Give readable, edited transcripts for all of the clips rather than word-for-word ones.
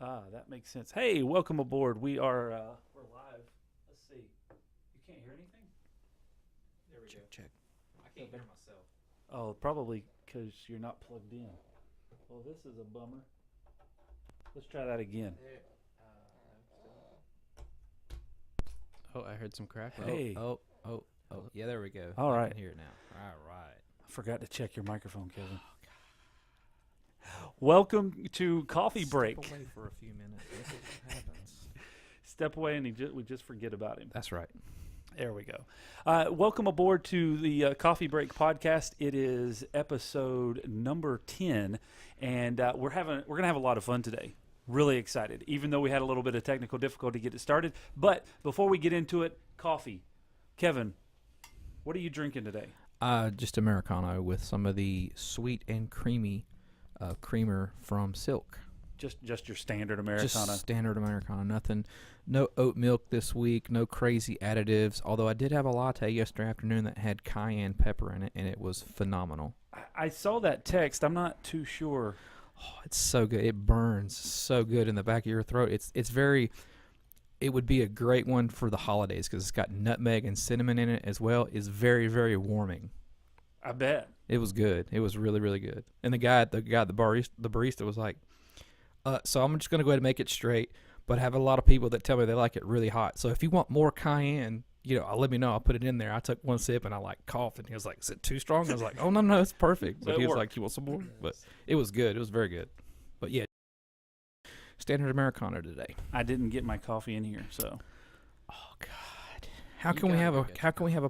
That makes sense. Hey, welcome aboard. We're live. Let's see. You can't hear anything? There we go. Check. I can't hear myself. Oh, probably because you're not plugged in. Well, this is a bummer. Let's try that again. Oh, I heard some crack. Hey. Oh. Yeah, there we go. All I right. can hear it now. All right. I forgot to check your microphone, Kevin. Welcome to Coffee Break. Step away for a few minutes. This is what happens. Step away and we just forget about him. That's right. There we go. Welcome aboard to the Coffee Break podcast. It is episode number 10, and we're gonna have a lot of fun today. Really excited, even though we had a little bit of technical difficulty to get it started. But before we get into it, coffee. Kevin, what are you drinking today? Just Americano with some of the sweet and creamy creamer from Silk. Just your standard Americano. Just standard Americano. Nothing. No oat milk this week. No crazy additives. Although I did have a latte yesterday afternoon that had cayenne pepper in it, and it was phenomenal. I saw that text. I'm not too sure. Oh, it's so good. It burns so good in the back of your throat. It's very. It would be a great one for the holidays because it's got nutmeg and cinnamon in it as well. It's very, very warming. I bet. It was good. It was really, really good. And the barista was like, so I'm just going to go ahead and make it straight, but I have a lot of people that tell me they like it really hot. So if you want more cayenne, I'll let me know. I'll put it in there. I took one sip and I coughed, and he was like, is it too strong? I was like, oh, no, it's perfect. But he was like, you want some more? But it was good. It was very good. But yeah, standard Americano today. I didn't get my coffee in here, so. Oh God. How can we have a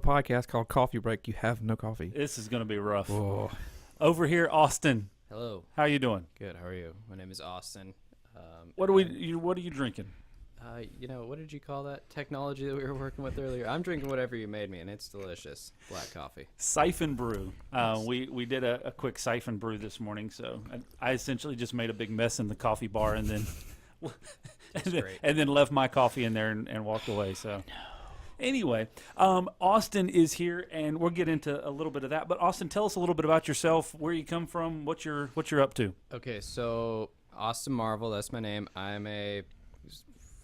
podcast called Coffee Break? You have no coffee. This is going to be rough. Oh. Over here, Austin. Hello. How you doing? Good. How are you? My name is Austin. What are you drinking? What did you call that technology that we were working with earlier? I'm drinking whatever you made me, and it's delicious. Black coffee. Siphon brew. We did a quick siphon brew this morning, so I essentially just made a big mess in the coffee bar and then and then left my coffee in there and walked away. So anyway, Austin is here, and we'll get into a little bit of that. But Austin, tell us a little bit about yourself, where you come from, what you're up to. Okay, so Austin Marvel, that's my name. I'm a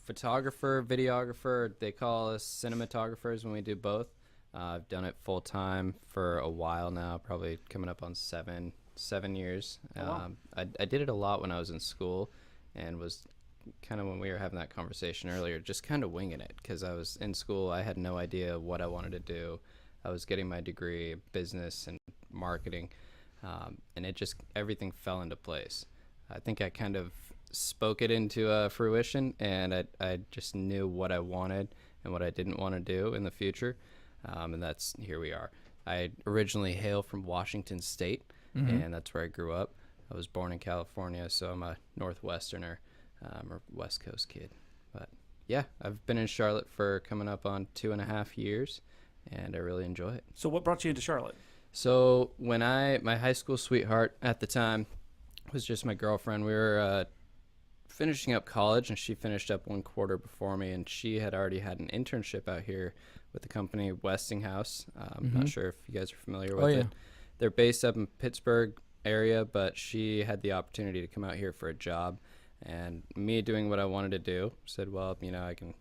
photographer, videographer. They call us cinematographers when we do both. I've done it full time for a while now, probably coming up on seven years. Oh, wow. I did it a lot when I was in school, and was kind of, when we were having that conversation earlier, just kind of winging it because I was in school. I had no idea what I wanted to do. I was getting my degree in business and marketing, and everything fell into place. I think I kind of spoke it into fruition, and I just knew what I wanted and what I didn't want to do in the future, and that's here we are. I originally hail from Washington State, and that's where I grew up. I was born in California, so I'm a Northwesterner, or West Coast kid. But yeah, I've been in Charlotte for coming up on 2.5 years, and I really enjoy it. So what brought you into Charlotte? So when my high school sweetheart at the time was just my girlfriend. We were finishing up college, and she finished up 1 quarter before me, and she had already had an internship out here with the company Westinghouse. I'm not sure if you guys are familiar with it. They're based up in Pittsburgh area, but she had the opportunity to come out here for a job, and me doing what I wanted to do, said, well, I can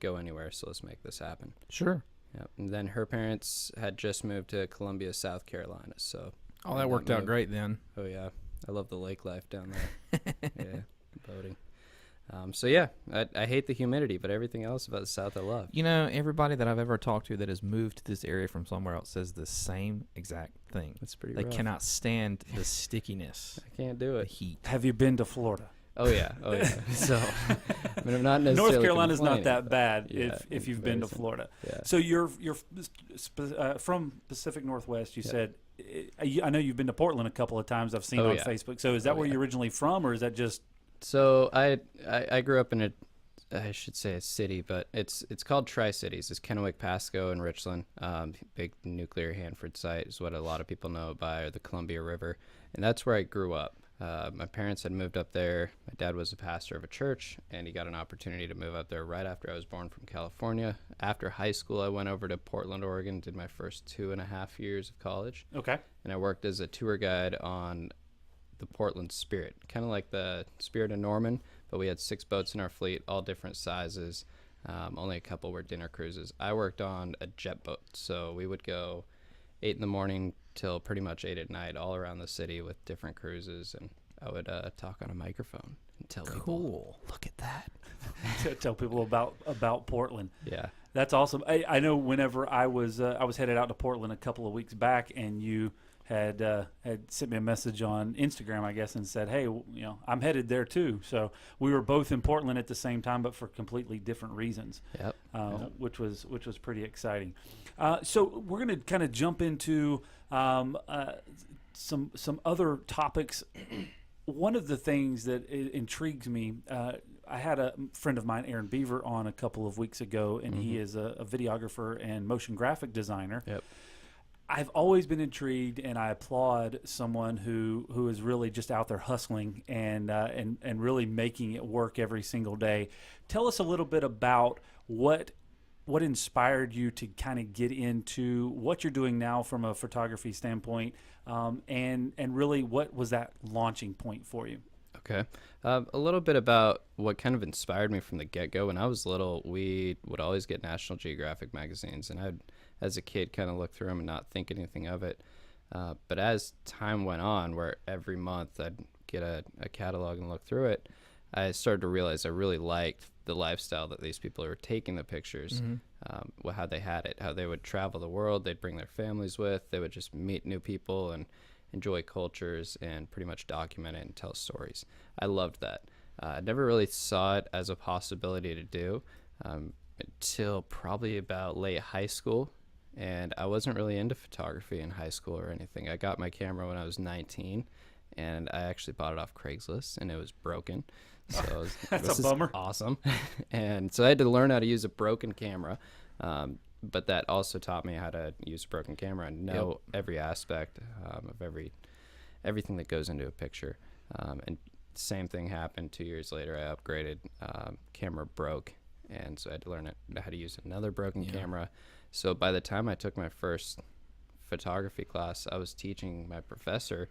go anywhere, so let's make this happen. Sure. Yep. And then her parents had just moved to Columbia, South Carolina, so. Oh, that worked out great then. Oh, yeah. I love the lake life down there. Yeah, boating. So yeah, I hate the humidity, but everything else about the South I love. Everybody that I've ever talked to that has moved to this area from somewhere else says the same exact thing. It's pretty They rough. cannot stand the stickiness, I can't do the it. heat. Have you been to Florida? Oh yeah. So, I'm not necessarily North Carolina's not that complaining, bad but if you've very been to similar. Florida. Yeah. So you're from Pacific Northwest. You said. I know you've been to Portland a couple of times. I've seen on Facebook. So is that where you're originally from, or is that just? So I grew up in I should say a city, but it's called Tri-Cities. It's Kennewick, Pasco, and Richland. Big nuclear Hanford site is what a lot of people know it by, or the Columbia River, and that's where I grew up. My parents had moved up there. My dad was a pastor of a church, and he got an opportunity to move up there right after I was born from California. After high school, I went over to Portland, Oregon, did my first 2.5 years of college. Okay. And I worked as a tour guide on the Portland Spirit, kind of like the Spirit of Norman, but we had 6 boats in our fleet, all different sizes. Only a couple were dinner cruises. I worked on a jet boat, so we would go 8 in the morning till pretty much 8 at night, all around the city with different cruises, and I would talk on a microphone and tell people. Cool. Look at that. Tell people about Portland. Yeah. That's awesome. I know whenever I was headed out to Portland a couple of weeks back, and you had sent me a message on Instagram, I guess, and said, "Hey, I'm headed there too." So we were both in Portland at the same time, but for completely different reasons. Yep. Which was pretty exciting. So we're going to kind of jump into some other topics. One of the things that intrigues me, I had a friend of mine, Aaron Beaver, on a couple of weeks ago, and he is a videographer and motion graphic designer. Yep. I've always been intrigued, and I applaud someone who is really just out there hustling and really making it work every single day. Tell us a little bit about what inspired you to kind of get into what you're doing now from a photography standpoint, and really what was that launching point for you? Okay. A little bit about what kind of inspired me from the get-go. When I was little, we would always get National Geographic magazines, and I'd, as a kid, kind of look through them and not think anything of it. But as time went on, where every month I'd get a catalog and look through it, I started to realize I really liked the lifestyle that these people were taking the pictures, how they had it, how they would travel the world, they'd bring their families with, they would just meet new people and enjoy cultures and pretty much document it and tell stories. I loved that. I never really saw it as a possibility to do until probably about late high school, and I wasn't really into photography in high school or anything. I got my camera when I was 19, and I actually bought it off Craigslist, and it was broken. So That's a bummer. Awesome. And so I had to learn how to use a broken camera, but that also taught me how to use a broken camera and know every aspect of everything that goes into a picture. And same thing happened 2 years later. I upgraded, camera broke, and so I had to learn how to use another broken camera. So by the time I took my first photography class, I was teaching my professor,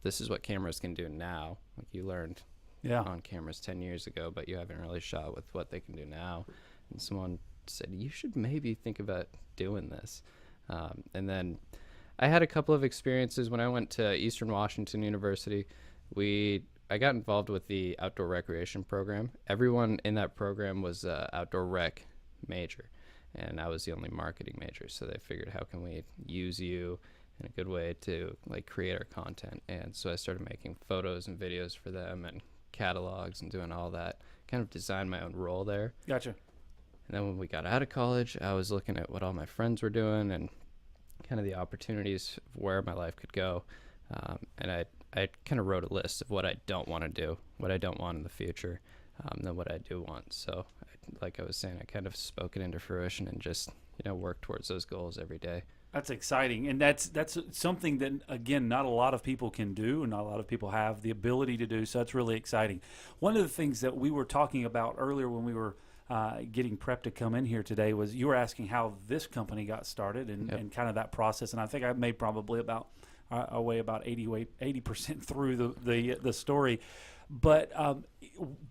this is what cameras can do now. Like you learned on cameras 10 years ago, but you haven't really shot with what they can do now. And someone said, you should maybe think about doing this. And then I had a couple of experiences when I went to Eastern Washington University. I got involved with the outdoor recreation program. Everyone in that program was outdoor rec major, and I was the only marketing major. So they figured, how can we use you in a good way to like create our content? And so I started making photos and videos for them and catalogs and doing all that, kind of designed my own role there. Gotcha. And then when we got out of college, I was looking at what all my friends were doing and kind of the opportunities of where my life could go. And I kind of wrote a list of what I don't want to do, what I don't want in the future, then what I do want. So like I was saying, I kind of spoke it into fruition and just, work towards those goals every day. That's exciting, and that's something that, again, not a lot of people can do, and not a lot of people have the ability to do, so that's really exciting. One of the things that we were talking about earlier when we were getting prepped to come in here today was you were asking how this company got started and kind of that process, and I think I made probably about 80% through the story. But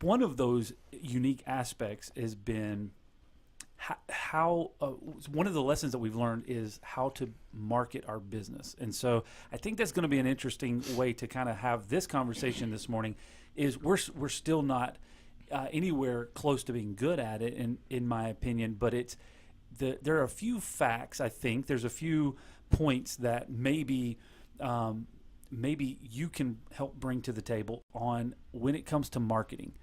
one of those unique aspects has been how one of the lessons that we've learned is how to market our business. And so I think that's going to be an interesting way to kind of have this conversation this morning. Is we're still not anywhere close to being good at it, in my opinion, but there are a few facts. I think there's a few points that maybe you can help bring to the table on when it comes to marketing.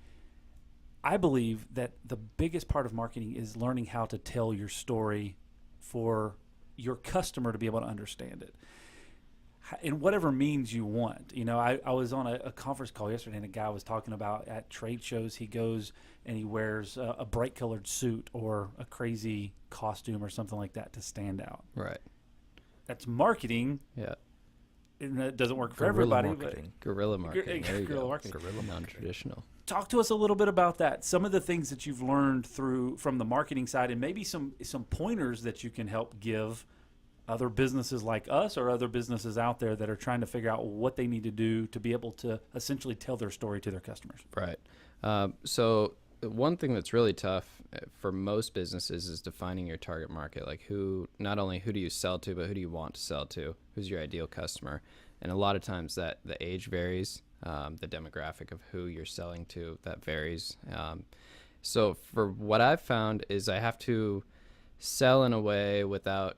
I believe that the biggest part of marketing is learning how to tell your story for your customer to be able to understand it in whatever means you want. I was on a conference call yesterday, and a guy was talking about at trade shows he goes and he wears a bright colored suit or a crazy costume or something like that to stand out. Right. That's marketing. Yeah. And that doesn't work for everybody. Guerrilla marketing. There you guerrilla go. marketing. Guerrilla non-traditional. Talk to us a little bit about that. Some of the things that you've learned from the marketing side, and maybe some pointers that you can help give other businesses like us or other businesses out there that are trying to figure out what they need to do to be able to essentially tell their story to their customers. Right. So one thing that's really tough for most businesses is defining your target market. Like not only who do you sell to, but who do you want to sell to? Who's your ideal customer? And a lot of times that the age varies, the demographic of who you're selling to, that varies. So for what I've found is I have to sell in a way without,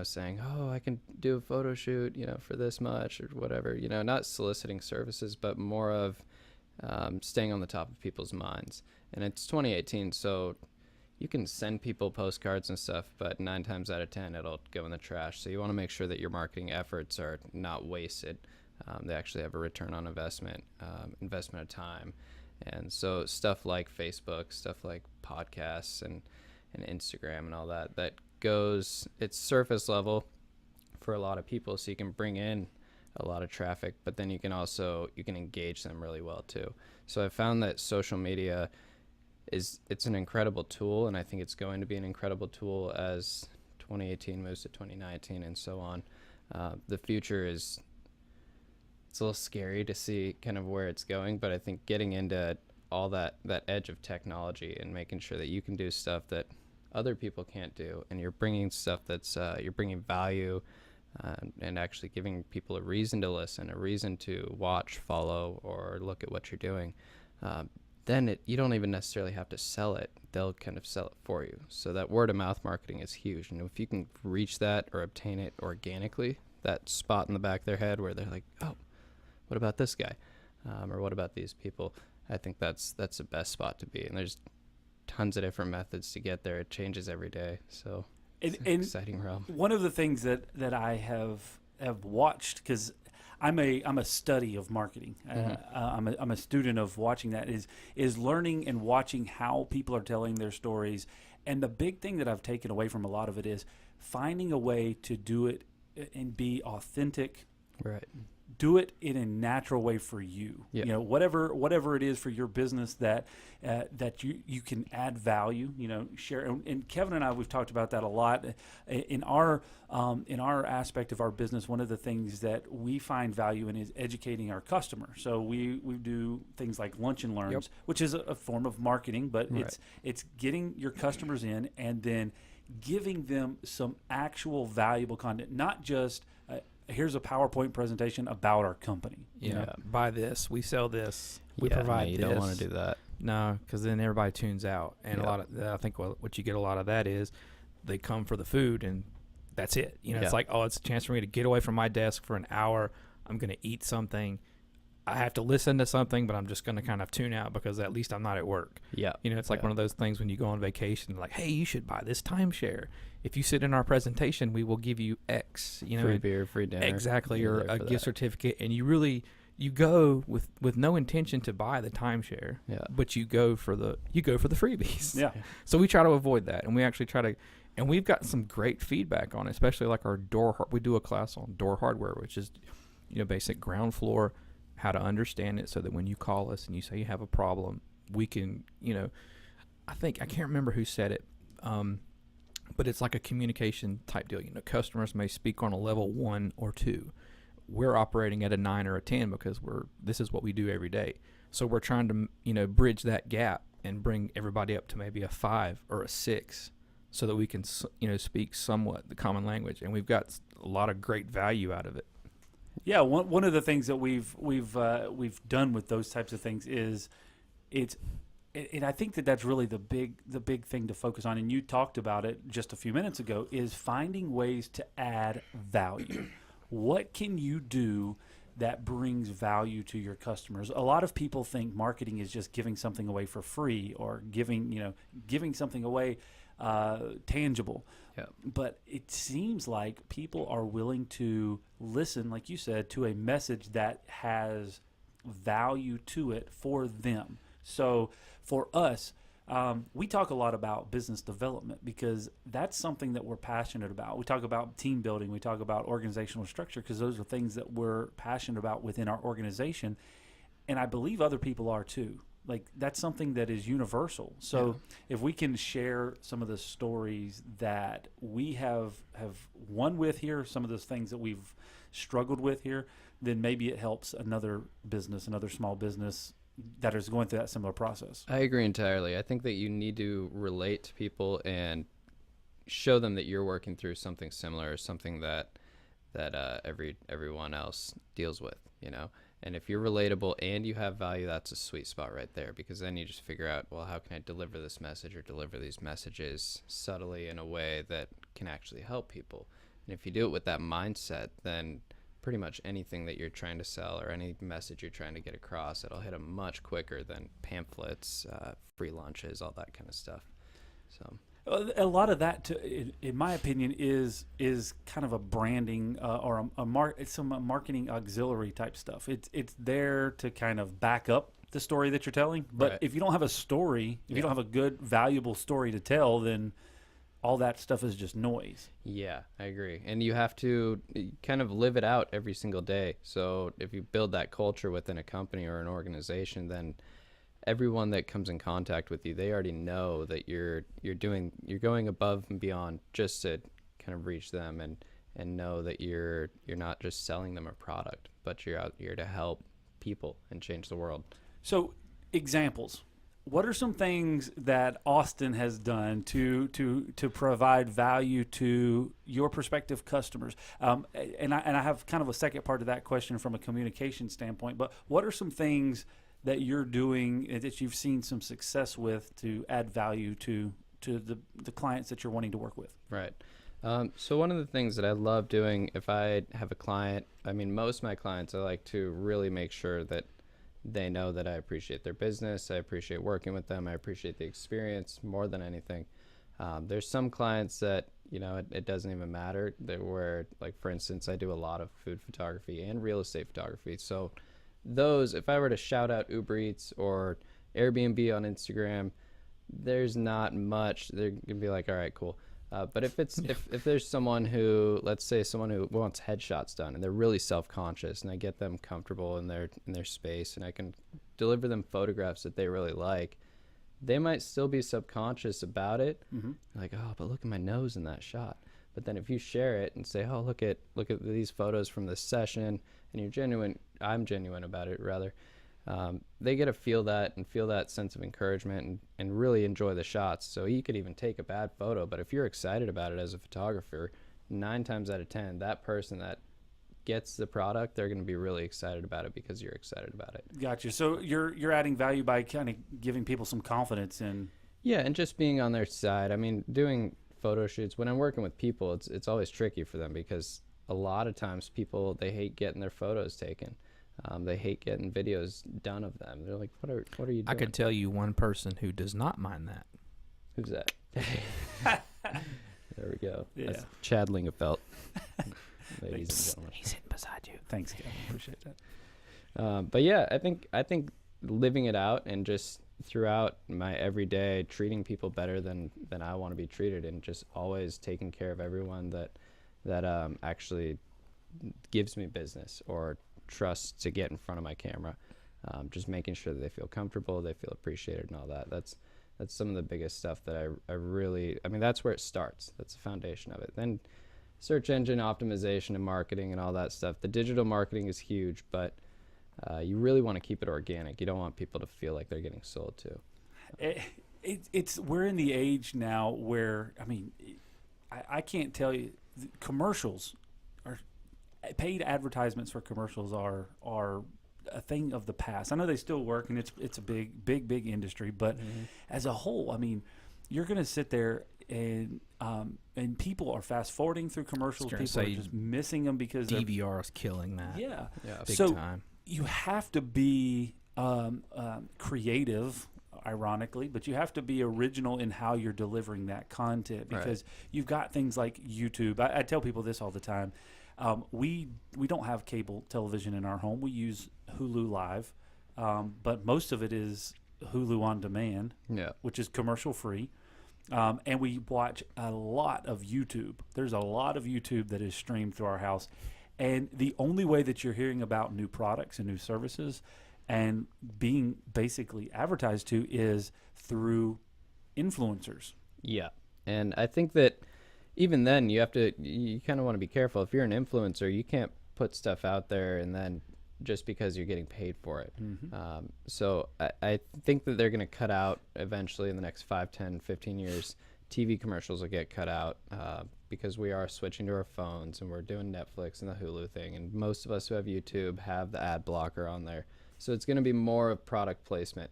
saying, oh, I can do a photo shoot, for this much or whatever, not soliciting services, but more of staying on the top of people's minds. And it's 2018, so you can send people postcards and stuff, but 9 times out of 10, it'll go in the trash. So you want to make sure that your marketing efforts are not wasted. They actually have a return on investment of time. And so stuff like Facebook, stuff like podcasts and Instagram and all that goes, it's surface level for a lot of people. So you can bring in a lot of traffic, but then you can engage them really well too. So I found that social media it's an incredible tool, and I think it's going to be an incredible tool as 2018 moves to 2019 and so on. The future it's a little scary to see kind of where it's going, but I think getting into all that edge of technology and making sure that you can do stuff that other people can't do, and you're bringing stuff that's you're bringing value and actually giving people a reason to listen, a reason to watch, follow, or look at what you're doing, then you don't even necessarily have to sell it. They'll kind of sell it for you. So that word of mouth marketing is huge. And if you can reach that or obtain it organically, that spot in the back of their head where they're like, oh, what about this guy? Or what about these people? I think that's the best spot to be. And there's tons of different methods to get there. It changes every day. So it's an exciting realm. One of the things that I have watched, because I'm a study of marketing. I'm a student of watching that. Is learning and watching how people are telling their stories. And the big thing that I've taken away from a lot of it is finding a way to do it and be authentic. Right. Do it in a natural way for you. Yeah. Whatever it is for your business that you can add value. Share. And Kevin and I, we've talked about that a lot in our aspect of our business. One of the things that we find value in is educating our customer. So we do things like lunch and learns, which is a form of marketing, but it's getting your customers in and then giving them some actual valuable content, not just here's a PowerPoint presentation about our company. Buy this, we sell this, we No, provide you this. don't want to do that. No, because then everybody tunes out, and I think what you get a lot of that is they come for the food, and that's it. It's like, oh, it's a chance for me to get away from my desk for an hour. I'm going to eat something. I have to listen to something, but I'm just going to kind of tune out because at least I'm not at work. Yeah. It's like one of those things when you go on vacation, like, hey, you should buy this timeshare. If you sit in our presentation, we will give you X. Free beer, free dinner. Exactly, or a gift certificate. And you go with no intention to buy the timeshare, but you go for the freebies. Yeah. So we try to avoid that, and we actually try to, and we've got some great feedback on it, especially like our we do a class on door hardware, which is basic ground floor, how to understand it so that when you call us and you say you have a problem, we can, I can't remember who said it, but it's like a communication type deal. Customers may speak on a level 1 or 2. We're operating at a 9 or a 10 because this is what we do every day. So we're trying to, bridge that gap and bring everybody up to maybe a 5 or a 6 so that we can, speak somewhat the common language. And we've got a lot of great value out of it. Yeah, one of the things that we've done with those types of things is and I think that's really the big thing to focus on. And you talked about it just a few minutes ago, is finding ways to add value. What can you do that brings value to your customers? A lot of people think marketing is just giving something away for free or giving something away tangible. Yeah. But it seems like people are willing to listen, like you said, to a message that has value to it for them. So for us, we talk a lot about business development because that's something that we're passionate about. We talk about team building. We talk about organizational structure because those are things that we're passionate about within our organization. And I believe other people are too. Like, that's something that is universal. So if we can share some of the stories that we have won with here, some of those things that we've struggled with here, then maybe it helps another business, another small business, that is going through that similar process. I agree entirely. I think that you need to relate to people and show them that you're working through something similar, something that everyone else deals with, you know. And if you're relatable and you have value, that's a sweet spot right there, because then you just figure out, well, how can I deliver this message or deliver these messages subtly in a way that can actually help people? And if you do it with that mindset, then pretty much anything that you're trying to sell or any message you're trying to get across, it'll hit them much quicker than pamphlets, free lunches, all that kind of stuff. So a lot of that, in my opinion, is kind of a branding or it's some marketing auxiliary type stuff. It's there to kind of back up the story that you're telling. But Right. if you don't have a story, if you don't have a good, valuable story to tell, then all that stuff is just noise. yeah, I agree. And you have to kind of live it out every single day. So if you build that culture within a company or an organization, then everyone that comes in contact with you, they already know that you're going above and beyond just to kind of reach them and know that you're not just selling them a product, but you're out here to help people and change the world. So, examples. What are some things that Austin has done to provide value to your prospective customers? And I have kind of a second part of that question from a communication standpoint. But what are some things that you're doing that you've seen some success with to add value to the clients that you're wanting to work with? Right. So one of the things that I love doing if I have a client, I mean, most of my clients, I like to really make sure that they know that I appreciate their business. I appreciate working with them. I appreciate the experience more than anything. There's some clients that, you know, it doesn't even matter. Where, like, for instance, I do a lot of food photography and real estate photography. So those, if I were to shout out Uber Eats or Airbnb on Instagram, there's not much. They're gonna be like, all right, cool. But if there's someone who, let's say someone who wants headshots done and they're really self-conscious, and I get them comfortable in their space and I can deliver them photographs that they really like, they might still be subconscious about it. Mm-hmm. Like, oh, but look at my nose in that shot. But then if you share it and say, oh, look at these photos from this session, and you're genuine, I'm genuine about it rather, they get to feel that sense of encouragement and really enjoy the shots. So you could even take a bad photo, but if you're excited about it as a photographer, 9 times out of 10, that person that gets the product, they're going to be really excited about it because you're excited about it. Gotcha. So you're adding value by kind of giving people some confidence in. Yeah, and just being on their side. I mean, doing photo shoots, when I'm working with people, it's always tricky for them because a lot of times people, they hate getting their photos taken. They hate getting videos done of them. They're like, what are you doing? I could tell you one person who does not mind that. Who's that? There we go. Yeah. That's Chad Lingefelt. Ladies and gentlemen. He's sitting beside you. Thanks, Kevin. Appreciate that. But yeah, I think living it out and just throughout my everyday treating people better than I want to be treated, and just always taking care of everyone that actually gives me business or trust to get in front of my camera. Just making sure that they feel comfortable, they feel appreciated, and all that. That's some of the biggest stuff that I really, I mean, that's where it starts. That's the foundation of it. Then search engine optimization and marketing and all that stuff. The digital marketing is huge, but you really want to keep it organic. You don't want people to feel like they're getting sold to. It's we're in the age now where, I mean, I can't tell you, commercials are, paid advertisements for commercials are a thing of the past. I know they still work, and it's a big industry, but as a whole, I mean, you're going to sit there and people are fast forwarding through commercials. People are just missing them because DVR is killing that. Yeah, big so time. You have to be creative, ironically, but you have to be original in how you're delivering that content, because you've got things like YouTube. I tell people this all the time. We don't have cable television in our home. We use Hulu Live, but most of it is Hulu on demand, which is commercial free. And we watch a lot of YouTube. There's a lot of YouTube that is streamed through our house. And the only way that you're hearing about new products and new services and being basically advertised to is through influencers. Yeah. And I think that even then you kind of want to be careful. If you're an influencer, you can't put stuff out there and then just because you're getting paid for it. Mm-hmm. So I think that they're going to cut out eventually in the next 5, 10, 15 years. TV commercials will get cut out because we are switching to our phones and we're doing Netflix and the Hulu thing. And most of us who have YouTube have the ad blocker on there. So it's going to be more of product placement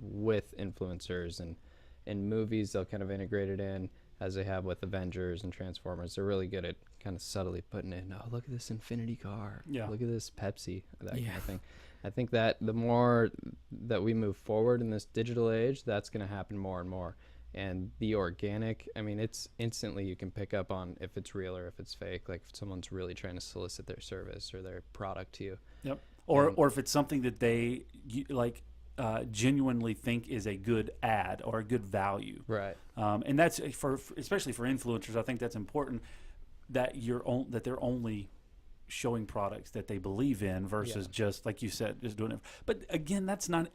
with influencers, and in movies they'll kind of integrate it in as they have with Avengers and Transformers. They're really good at kind of subtly putting in, oh, look at this Infinity car. Yeah. Look at this Pepsi, that kind of thing. I think that the more that we move forward in this digital age, that's going to happen more and more. And the organic, I mean, it's instantly you can pick up on if it's real or if it's fake, like if someone's really trying to solicit their service or their product to you. Yep. Or if it's something that they genuinely think is a good ad or a good value. Right. And that's for especially for influencers. I think that's important that that they're only showing products that they believe in versus just like you said, just doing it. But again, that's not.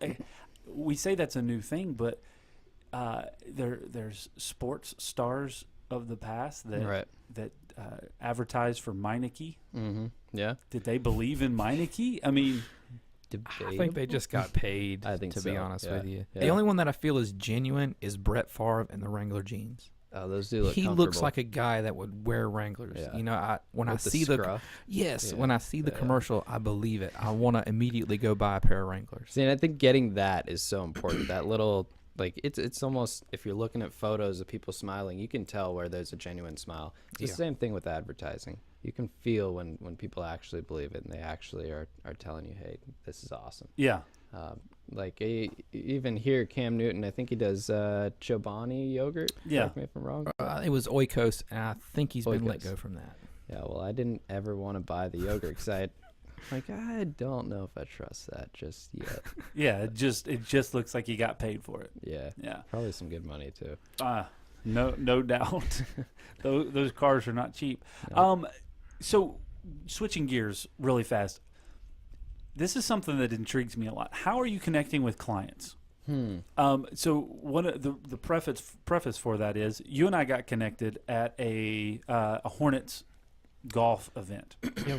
We say that's a new thing, but there's sports stars of the past that advertise for Meineke. Mm-hmm. Yeah. Did they believe in Meineke? I mean, I think they just got paid. I think to so. be honest with you, Yeah. the only one that I feel is genuine is Brett Favre and the Wrangler jeans. Oh, those do look. He looks like a guy that would wear Wranglers. Yeah. You know, when With I see scruff. when I see the commercial, I believe it. I want to immediately go buy a pair of Wranglers. See, and I think getting that is so important. That little, like, it's almost, if you're looking at photos of people smiling, you can tell where there's a genuine smile. It's the same thing with advertising. You can feel when people actually believe it and they actually are telling you, hey, this is awesome. yeah. Like even here, Cam Newton, I think he does Chobani yogurt. Yeah. Correct me if I'm wrong. It was Oikos, and I think he's been let Oikos. go from that. Yeah, well, I didn't ever want to buy the yogurt because I don't know if I trust that just yet. Yeah, it just looks like you got paid for it. Yeah. Yeah. Probably some good money too. No doubt. those cars are not cheap. No. So switching gears really fast. This is something that intrigues me a lot. How are you connecting with clients? So one of the preface for that is you and I got connected at a Hornets golf event. Yeah,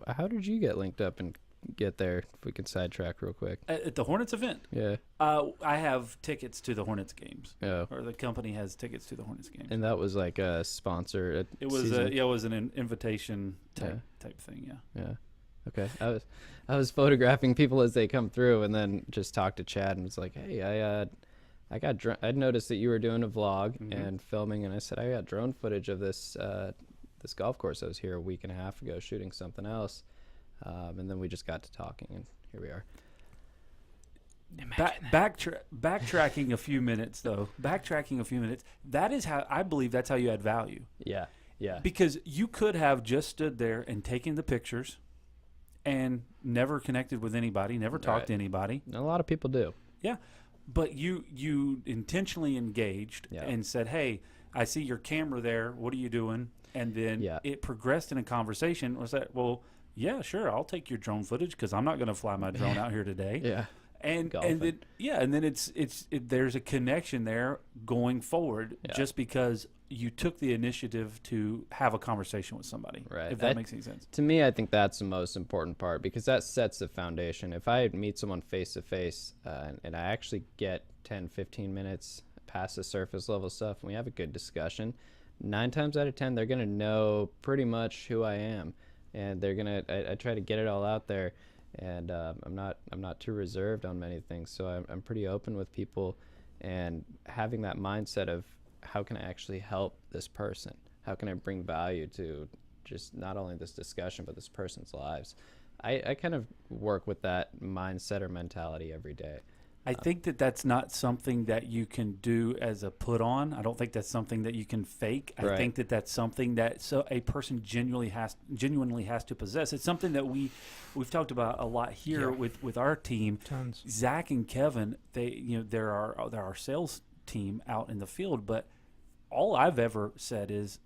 how did you get linked up and get there? If we can sidetrack real quick. At the Hornets event? Yeah. I have tickets to the Hornets games. Oh. Or the company has tickets to the Hornets games. And that was like a sponsor. It was an invitation type thing. Yeah. Yeah. Okay. I was photographing people as they come through, and then just talked to Chad and was like, "Hey, I'd noticed that you were doing a vlog and filming, and I said I got drone footage of this golf course. I was here a week and a half ago shooting something else, and then we just got to talking, and here we are." Backtracking a few minutes, though. That is how I believe that's how you add value. Yeah. Yeah. Because you could have just stood there and taken the pictures and never connected with anybody, never talked to anybody. A lot of people do. Yeah. But you intentionally engaged and said, hey, I see your camera there. What are you doing? And then it progressed in a conversation. Was that, well, yeah, sure, I'll take your drone footage because I'm not going to fly my drone out here today. Yeah. And then there's a connection there going forward just because you took the initiative to have a conversation with somebody. Right. If that makes any sense. To me, I think that's the most important part because that sets the foundation. If I meet someone face to face and I actually get 10, 15 minutes past the surface level stuff and we have a good discussion, 9 times out of 10 they're going to know pretty much who I am, and they're going to I try to get it all out there. And I'm not too reserved on many things, so I'm pretty open with people, and having that mindset of how can I actually help this person? How can I bring value to just not only this discussion but this person's lives? I kind of work with that mindset or mentality every day. I think that's not something that you can do as a put on. I don't think that's something that you can fake. I think that's something that a person genuinely has to possess. It's something that we've talked about a lot here with our team. Tons. Zach and Kevin, they're our sales team out in the field, but all I've ever said is,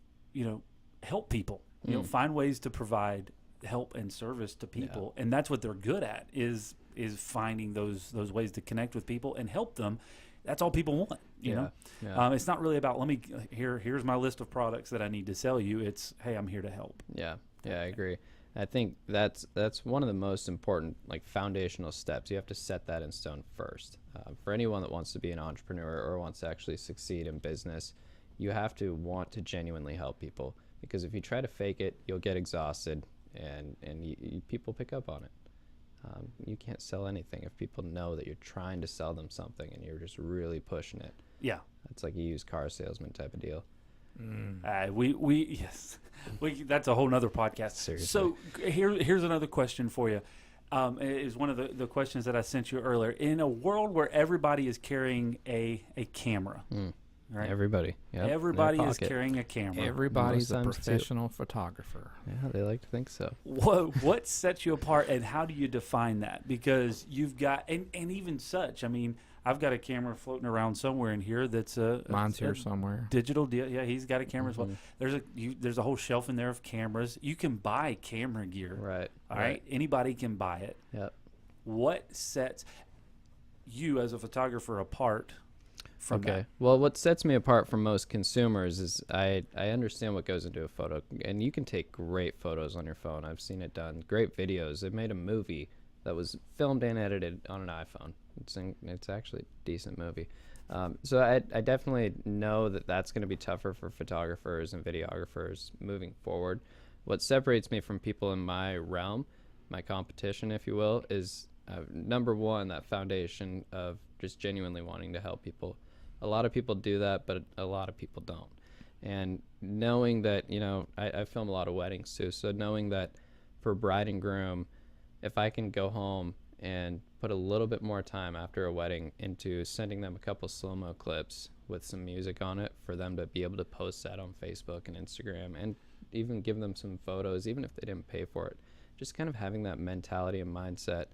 help people. Find ways to provide help and service to people, and that's what they're good at is finding those ways to connect with people and help them. That's all people want, you know. It's not really about here's my list of products that I need to sell you. It's, hey, I'm here to help. Yeah, I agree. I think that's one of the most important, like, foundational steps. You have to set that in stone first. For anyone that wants to be an entrepreneur or wants to actually succeed in business, you have to want to genuinely help people, because if you try to fake it, you'll get exhausted, and people pick up on it. You can't sell anything if people know that you're trying to sell them something and you're just really pushing it. Yeah. It's like a used car salesman type of deal. Yes, that's a whole nother podcast. Seriously. So here's another question for you. Is one of the questions that I sent you earlier. In a world where everybody is carrying a camera, right? Everybody. Yep, Everybody is carrying a camera. Everybody's a Most times, too. professional photographer. Yeah, they like to think so. What sets you apart, and how do you define that? Because you've got, and even such, I mean, I've got a camera floating around somewhere in here that's Mine's here somewhere. digital deal. Yeah, he's got a camera as well. There's a whole shelf in there of cameras. You can buy camera gear. Right. All right. Anybody can buy it. Yep. What sets you as a photographer apart from that? Well, what sets me apart from most consumers is I understand what goes into a photo, and you can take great photos on your phone. I've seen it done. Great videos. They made a movie that was filmed and edited on an iPhone. It's actually a decent movie. So I definitely know that that's going to be tougher for photographers and videographers moving forward. What separates me from people in my realm, my competition, if you will, is number one, that foundation of just genuinely wanting to help people. A lot of people do that, but a lot of people don't. And knowing that, I film a lot of weddings too, so knowing that for bride and groom, if I can go home and put a little bit more time after a wedding into sending them a couple slow-mo clips with some music on it for them to be able to post that on Facebook and Instagram, and even give them some photos, even if they didn't pay for it, just kind of having that mentality and mindset.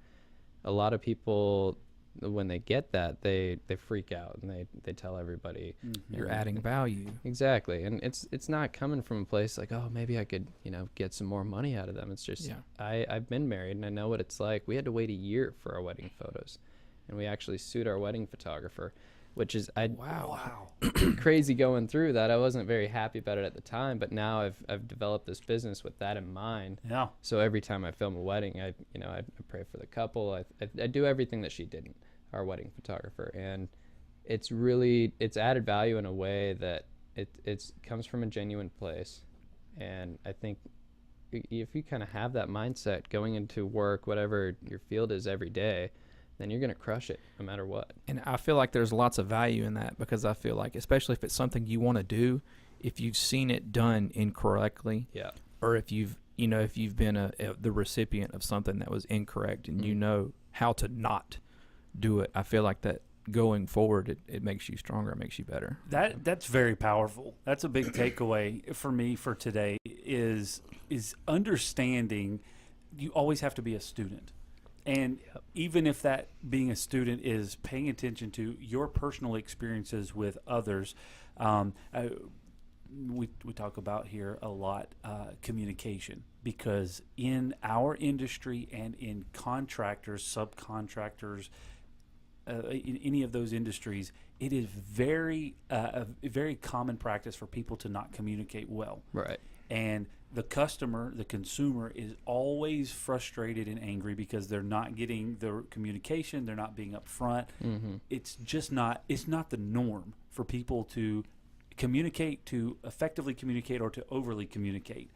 A lot of people, when they get that, they freak out and they tell everybody. You're adding value. Exactly. And it's not coming from a place like, oh, maybe I could get some more money out of them. It's just, I've been married and I know what it's like. We had to wait a year for our wedding photos, and we actually sued our wedding photographer, which is Wow. crazy going through that. I wasn't very happy about it at the time, but now I've developed this business with that in mind. Yeah. So every time I film a wedding, I pray for the couple. I do everything that she didn't, our wedding photographer, and it's added value in a way that it comes from a genuine place. And I think if you kind of have that mindset going into work, whatever your field is every day, then you're going to crush it no matter what. And I feel like there's lots of value in that, because I feel like, especially if it's something you want to do, if you've seen it done incorrectly, or if you've been the recipient of something that was incorrect, and you know how to not do it, I feel like that going forward, it makes you stronger, it makes you better. That's very powerful. That's a big takeaway for me for today is understanding you always have to be a student. And even if that being a student is paying attention to your personal experiences with others, we talk about here a lot communication, because in our industry and in contractors, subcontractors, in any of those industries, it is a very common practice for people to not communicate well. Right. And the consumer is always frustrated and angry because they're not getting the communication, they're not being upfront. It's not the norm for people to communicate, to effectively communicate, or to overly communicate.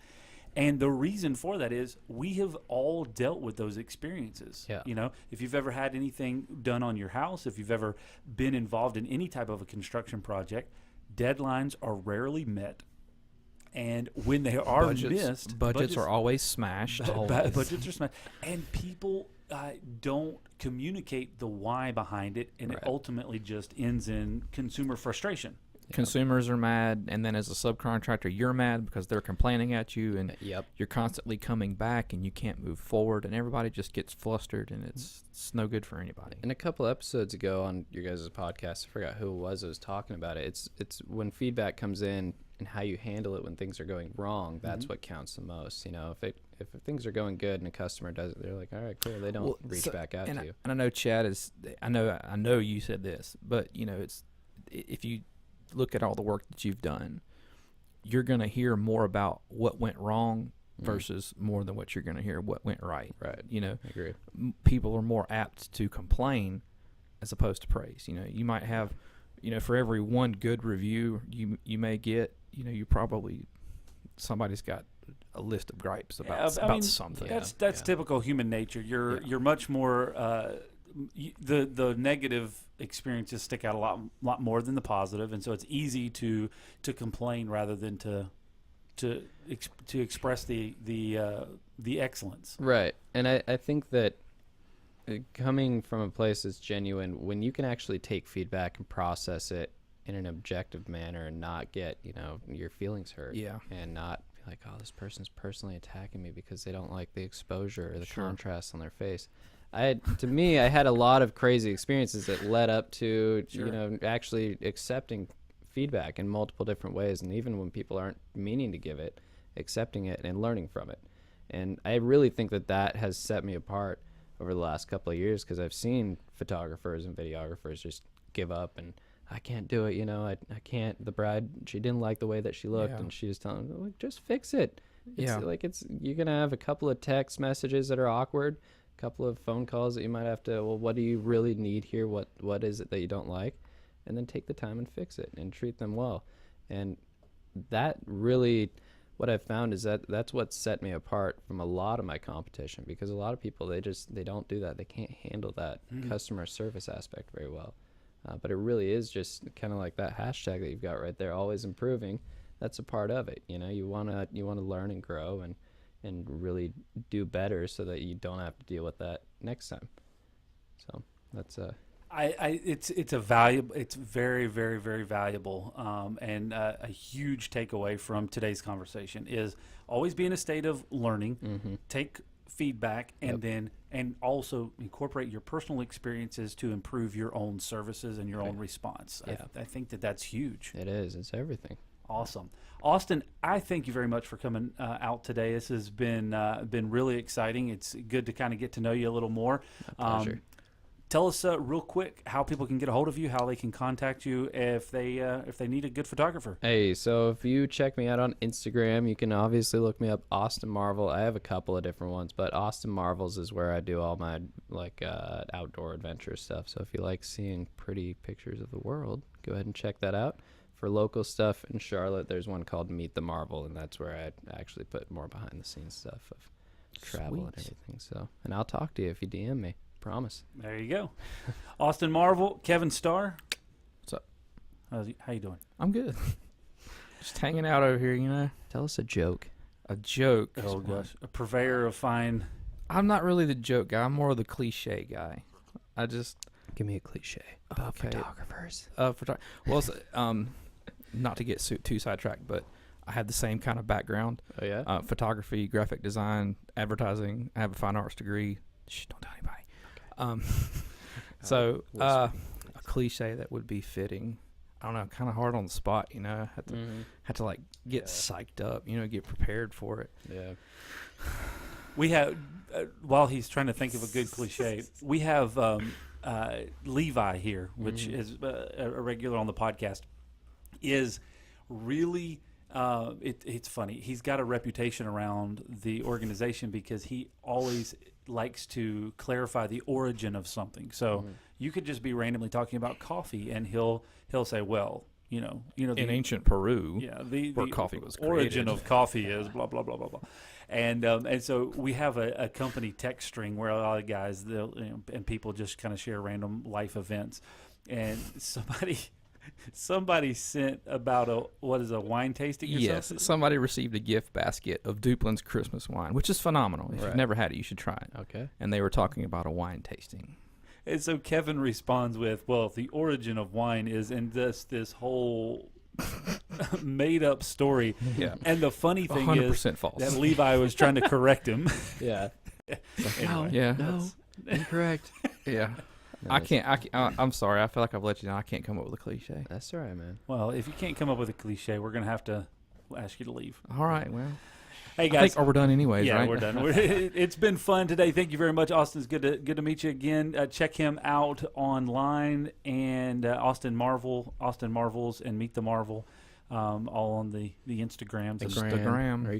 And the reason for that is we have all dealt with those experiences. Yeah. If you've ever had anything done on your house, if you've ever been involved in any type of a construction project, deadlines are rarely met. And when they are missed, budgets are always smashed. Budgets are smashed. And people don't communicate the why behind it, and it ultimately just ends in consumer frustration. Consumers are mad, and then as a subcontractor, you're mad because they're complaining at you, and you're constantly coming back, and you can't move forward, and everybody just gets flustered, and it's no good for anybody. And a couple episodes ago on your guys' podcast, I forgot who it was that was talking about it. It's when feedback comes in and how you handle it when things are going wrong. That's what counts the most. If things are going good and a customer does it, they're like, all right, cool. They don't reach back out to you. And I know Chad is. I know you said this, but it's if you look at all the work that you've done, you're going to hear more about what went wrong versus more than what you're going to hear what went right. Right. You know, I agree. People are more apt to complain as opposed to praise. You know, you might have, you know, for every one good review you may get, you know, you probably somebody's got a list of gripes about something. That's typical human nature. You're much more the negative experiences stick out a lot more than the positive, and so it's easy to complain rather than to express the excellence. Right. And I think that coming from a place that's genuine, when you can actually take feedback and process it in an objective manner and not get, you know, your feelings hurt. Yeah. And not be like, oh, this person's personally attacking me because they don't like the exposure or the contrast on their face. To me, I had a lot of crazy experiences that led up to, you know, actually accepting feedback in multiple different ways. And even when people aren't meaning to give it, accepting it and learning from it. And I really think that has set me apart over the last couple of years, because I've seen photographers and videographers just give up and I can't do it, you know, I can't. The bride, she didn't like the way that she looked, and she was telling me, like, just fix it. You're gonna have a couple of text messages that are awkward, a couple of phone calls that you might have to, well, what do you really need here? What is it that you don't like? And then take the time and fix it and treat them well. And that really, what I've found is that's what set me apart from a lot of my competition, because a lot of people, they don't do that. They can't handle that customer service aspect very well. But it really is just kind of like that hashtag that you've got right there, always improving. That's a part of it. You know, you want to learn and grow and really do better so that you don't have to deal with that next time. So that's it's very, very, very valuable. And a huge takeaway from today's conversation is always be in a state of learning, take feedback, and and also incorporate your personal experiences to improve your own services and your own response. I think that's huge. It is. It's everything. Awesome. Austin, I thank you very much for coming out today. This has been really exciting. It's good to kind of get to know you a little more. My pleasure. Tell us real quick how people can get a hold of you, how they can contact you if they need a good photographer. Hey, so if you check me out on Instagram, you can obviously look me up, Austin Marvel. I have a couple of different ones, but Austin Marvels is where I do all my outdoor adventure stuff. So if you like seeing pretty pictures of the world, go ahead and check that out. For local stuff in Charlotte, there's one called Meet the Marvel, and that's where I actually put more behind the scenes stuff of travel and everything. So, and I'll talk to you if you DM me. Promise. There you go. Austin Marvel, Kevin Starr. What's up? How you doing? I'm good. Just hanging out over here, you know. Tell us a joke. A joke. Oh gosh, a purveyor of fine. I'm not really the joke guy. I'm more of the cliche guy. I just give me a cliche about photographers. Not to get too sidetracked, but I have the same kind of background. Oh yeah. Photography, graphic design, advertising. I have a fine arts degree. Shh, don't tell anybody. A cliche that would be fitting. I don't know, kind of hard on the spot, you know. Had to like get psyched up, you know, get prepared for it. Yeah. We have, while he's trying to think of a good cliche, we have Levi here, which is a regular on the podcast. Is really. It's funny. He's got a reputation around the organization because he always likes to clarify the origin of something. So you could just be randomly talking about coffee, and he'll say, "Well, you know, in ancient Peru, where coffee was created. Origin of coffee is blah blah blah blah blah." And so we have a company text string where a lot of guys and people just kind of share random life events, and somebody sent about a wine tasting or something? Somebody received a gift basket of Duplin's Christmas wine, which is phenomenal. If you've never had it, you should try it. Okay. And they were talking about a wine tasting. And so Kevin responds with, well, the origin of wine is in this whole made-up story. Yeah. And the funny thing 100% is false. that Levi was trying to correct him. Yeah. Anyway, No, incorrect. Yeah. No, I'm sorry. I feel like I've let you know. I can't come up with a cliche. That's all right, man. Well, if you can't come up with a cliche, we're going to have to ask you to leave. All right. Well, hey, guys. We're done anyways, yeah, right? we're done. It's been fun today. Thank you very much, Austin. It's good to meet you again. Check him out online, and Austin Marvels, and Meet the Marvel, all on the Instagrams. Instagram. Or you can